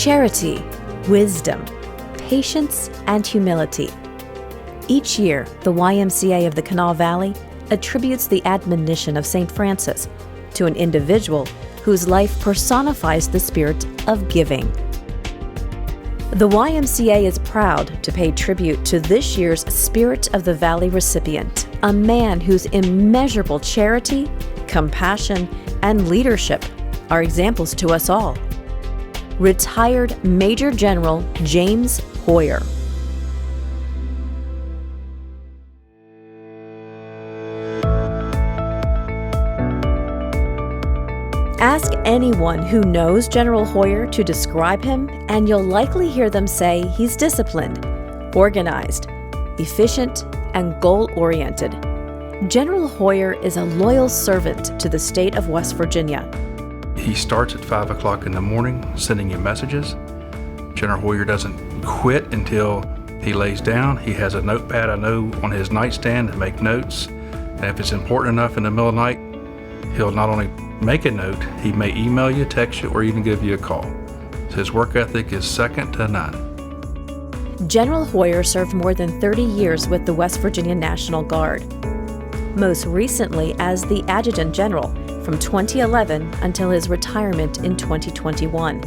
charity, wisdom, patience, and humility. Each year, the YMCA of the Kanawha Valley attributes the admonition of St. Francis to an individual whose life personifies the spirit of giving. The YMCA is proud to pay tribute to this year's Spirit of the Valley recipient, a man whose immeasurable charity, compassion, and leadership are examples to us all. Retired Major General James Hoyer. Ask anyone who knows General Hoyer to describe him, and you'll likely hear them say he's disciplined, organized, efficient, and goal-oriented. General Hoyer is a loyal servant to the state of West Virginia. He starts at 5 o'clock in the morning sending you messages. General Hoyer doesn't quit until he lays down. He has a notepad, on his nightstand to make notes. And if it's important enough in the middle of the night, he'll not only make a note, he may email you, text you, or even give you a call. So his work ethic is second to none. General Hoyer served more than 30 years with the West Virginia National Guard, most recently as the Adjutant General from 2011 until his retirement in 2021.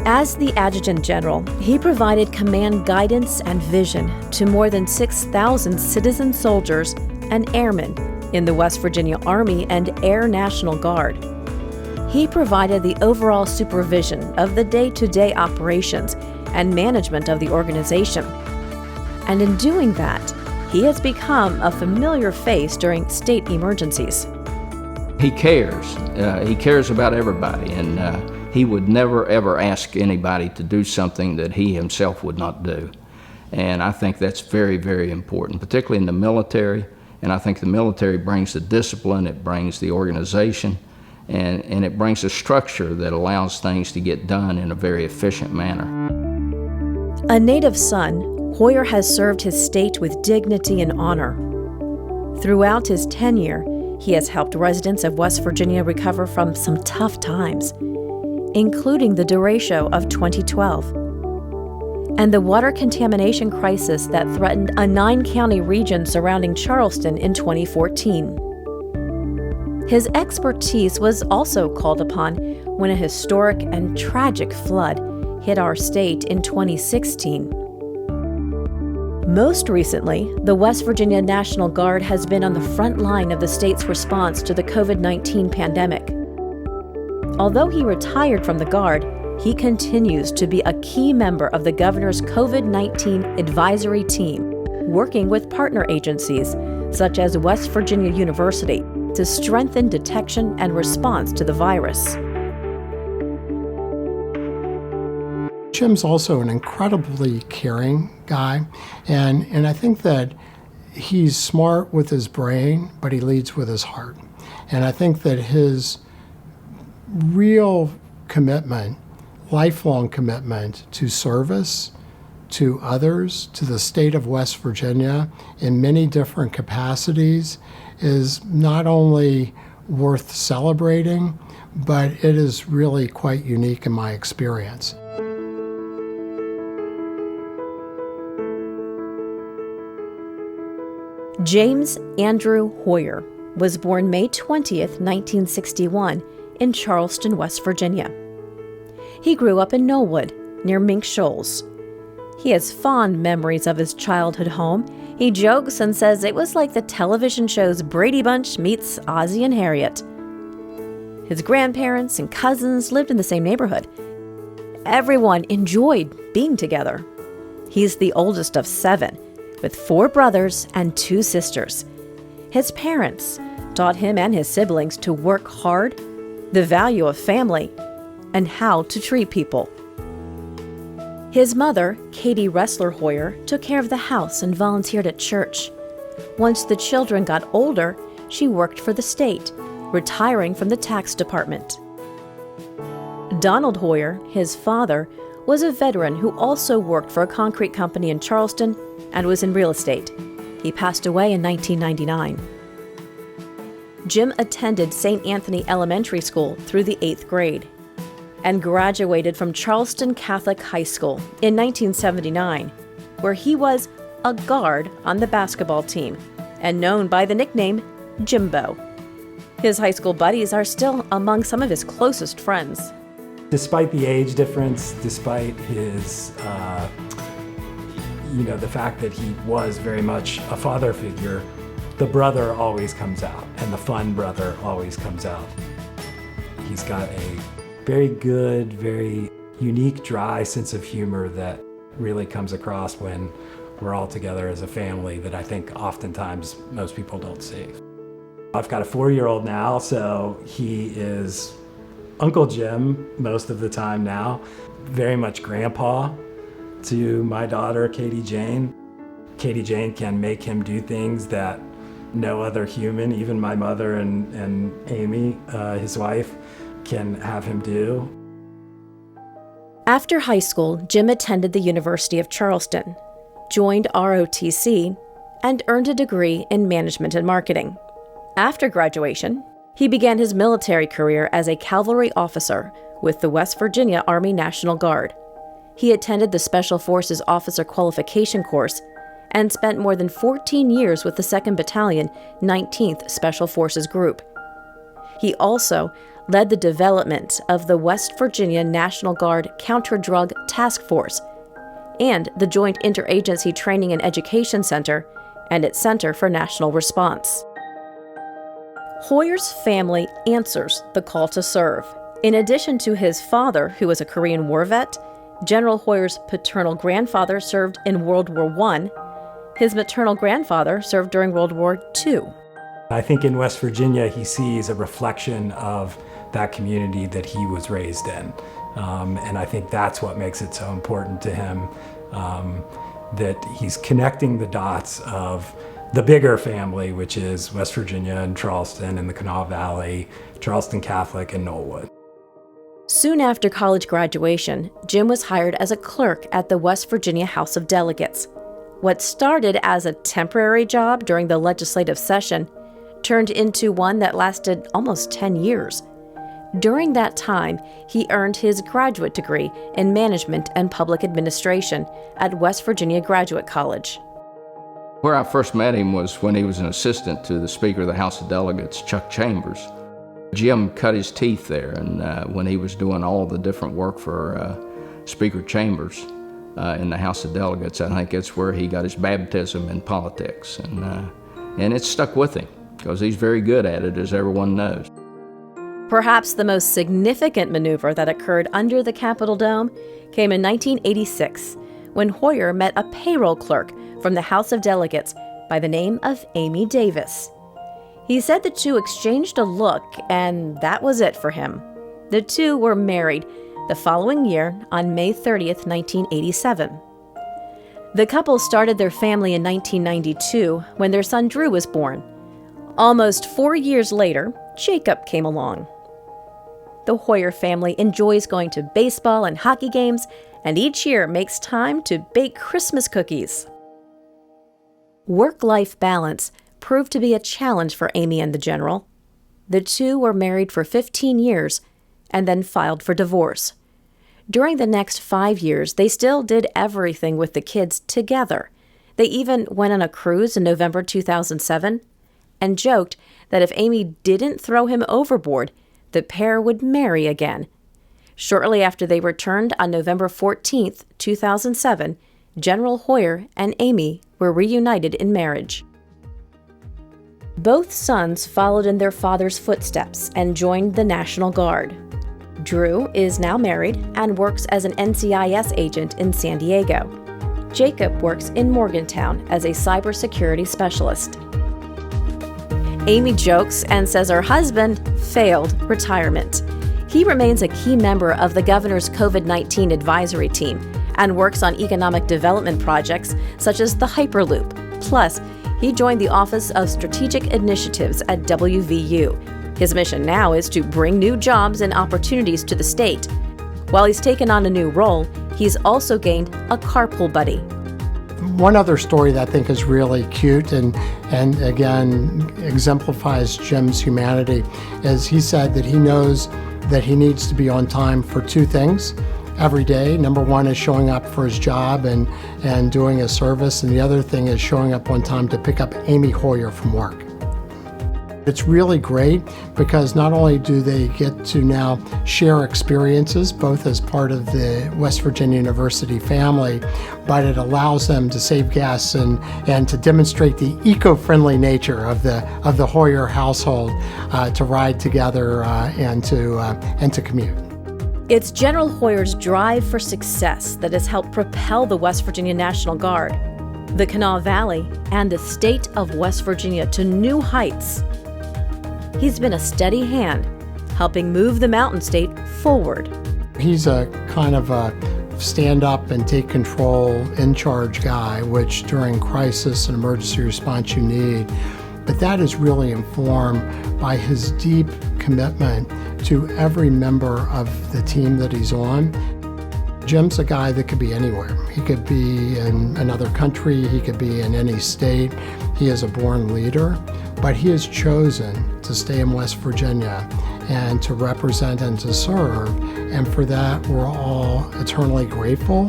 As the Adjutant General, he provided command guidance and vision to more than 6,000 citizen soldiers and airmen in the West Virginia Army and Air National Guard. He provided the overall supervision of the day-to-day operations and management of the organization. And in doing that, he has become a familiar face during state emergencies. He cares. He cares about everybody, and he would never ever ask anybody to do something that he himself would not do. And I think that's very, very important, particularly in the military. And I think the military brings the discipline, it brings the organization, and it brings a structure that allows things to get done in a very efficient manner. A native son, Hoyer has served his state with dignity and honor. Throughout his tenure, he has helped residents of West Virginia recover from some tough times, including the derecho of 2012 and the water contamination crisis that threatened a 9-county region surrounding Charleston in 2014. His expertise was also called upon when a historic and tragic flood hit our state in 2016. Most recently, the West Virginia National Guard has been on the front line of the state's response to the COVID-19 pandemic. Although he retired from the Guard, he continues to be a key member of the governor's COVID-19 advisory team, working with partner agencies such as West Virginia University to strengthen detection and response to the virus. Jim's also an incredibly caring guy, and I think that he's smart with his brain, but he leads with his heart. And I think that his real commitment, lifelong commitment to service, to others, to the state of West Virginia in many different capacities is not only worth celebrating, but it is really quite unique in my experience. James Andrew Hoyer was born May 20th, 1961, in Charleston, West Virginia. He grew up in Knollwood, near Mink Shoals. He has fond memories of his childhood home. He jokes and says it was like the television shows Brady Bunch meets Ozzie and Harriet. His grandparents and cousins lived in the same neighborhood. Everyone enjoyed being together. He's the oldest of 7, with 4 brothers and 2 sisters. His parents taught him and his siblings to work hard, the value of family, and how to treat people. His mother, Katie Ressler Hoyer, took care of the house and volunteered at church. Once the children got older, she worked for the state, retiring from the tax department. Donald Hoyer, his father, was a veteran who also worked for a concrete company in Charleston and was in real estate. He passed away in 1999. Jim attended St. Anthony Elementary School through the 8th grade. and graduated from Charleston Catholic High School in 1979, where he was a guard on the basketball team and known by the nickname Jimbo. His high school buddies are still among some of his closest friends. Despite the age difference, despite his, the fact that he was very much a father figure, the brother always comes out, and the fun brother always comes out. He's got a very good, very unique, dry sense of humor that really comes across when we're all together as a family that I think oftentimes most people don't see. I've got a 4-year-old now, so he is Uncle Jim most of the time now, very much grandpa to my daughter, Katie Jane. Katie Jane can make him do things that no other human, even my mother and Amy, his wife, can have him do. After high school, Jim attended the University of Charleston, joined ROTC, and earned a degree in management and marketing. After graduation, he began his military career as a cavalry officer with the West Virginia Army National Guard. He attended the Special Forces Officer Qualification Course and spent more than 14 years with the 2nd Battalion, 19th Special Forces Group. He also led the development of the West Virginia National Guard Counter-Drug Task Force and the Joint Interagency Training and Education Center and its Center for National Response. Hoyer's family answers the call to serve. In addition to his father, who was a Korean War vet, General Hoyer's paternal grandfather served in World War I. His maternal grandfather served during World War II. I think in West Virginia, he sees a reflection of that community that he was raised in. And I think that's what makes it so important to him, that he's connecting the dots of the bigger family, which is West Virginia and Charleston and the Kanawha Valley, Charleston Catholic and Knollwood. Soon after college graduation, Jim was hired as a clerk at the West Virginia House of Delegates. What started as a temporary job during the legislative session turned into one that lasted almost 10 years. During that time, he earned his graduate degree in management and public administration at West Virginia Graduate College. Where I first met him was when he was an assistant to the Speaker of the House of Delegates, Chuck Chambers. Jim cut his teeth there, and when he was doing all the different work for Speaker Chambers in the House of Delegates, I think that's where he got his baptism in politics. And it's stuck with him, because he's very good at it, as everyone knows. Perhaps the most significant maneuver that occurred under the Capitol Dome came in 1986, when Hoyer met a payroll clerk from the House of Delegates by the name of Amy Davis. He said the two exchanged a look, and that was it for him. The two were married the following year on May 30th, 1987. The couple started their family in 1992 when their son Drew was born. Almost 4 years later, Jacob came along. The Hoyer family enjoys going to baseball and hockey games, and each year makes time to bake Christmas cookies. Work-life balance proved to be a challenge for Amy and the General. The two were married for 15 years and then filed for divorce. During the next 5 years, they still did everything with the kids together. They even went on a cruise in November 2007 and joked that if Amy didn't throw him overboard, the pair would marry again. Shortly after they returned on November 14th, 2007, General Hoyer and Amy were reunited in marriage. Both sons followed in their father's footsteps and joined the National Guard. Drew is now married and works as an NCIS agent in San Diego. Jacob works in Morgantown as a cybersecurity specialist. Amy jokes and says her husband failed retirement. He remains a key member of the governor's COVID-19 advisory team and works on economic development projects such as the Hyperloop. Plus, he joined the Office of Strategic Initiatives at WVU. His mission now is to bring new jobs and opportunities to the state. While he's taken on a new role, he's also gained a carpool buddy. One other story that I think is really cute and again exemplifies Jim's humanity is he said that he knows that he needs to be on time for two things every day. Number one is showing up for his job and doing his service, and the other thing is showing up on time to pick up Amy Hoyer from work. It's really great because not only do they get to now share experiences, both as part of the West Virginia University family, but it allows them to save gas and to demonstrate the eco-friendly nature of the Hoyer household to ride together and to commute. It's General Hoyer's drive for success that has helped propel the West Virginia National Guard, the Kanawha Valley, and the state of West Virginia to new heights. He's been a steady hand, helping move the Mountain State forward. He's a kind of a stand up and take control, in charge guy, which during crisis and emergency response you need. But that is really informed by his deep commitment to every member of the team that he's on. Jim's a guy that could be anywhere. He could be in another country, he could be in any state. He is a born leader, but he has chosen to stay in West Virginia and to represent and to serve, and for that we're all eternally grateful.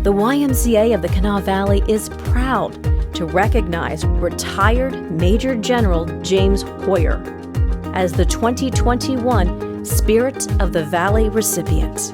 The YMCA of the Kanawha Valley is proud to recognize retired Major General James Hoyer as the 2021 Spirit of the Valley recipient.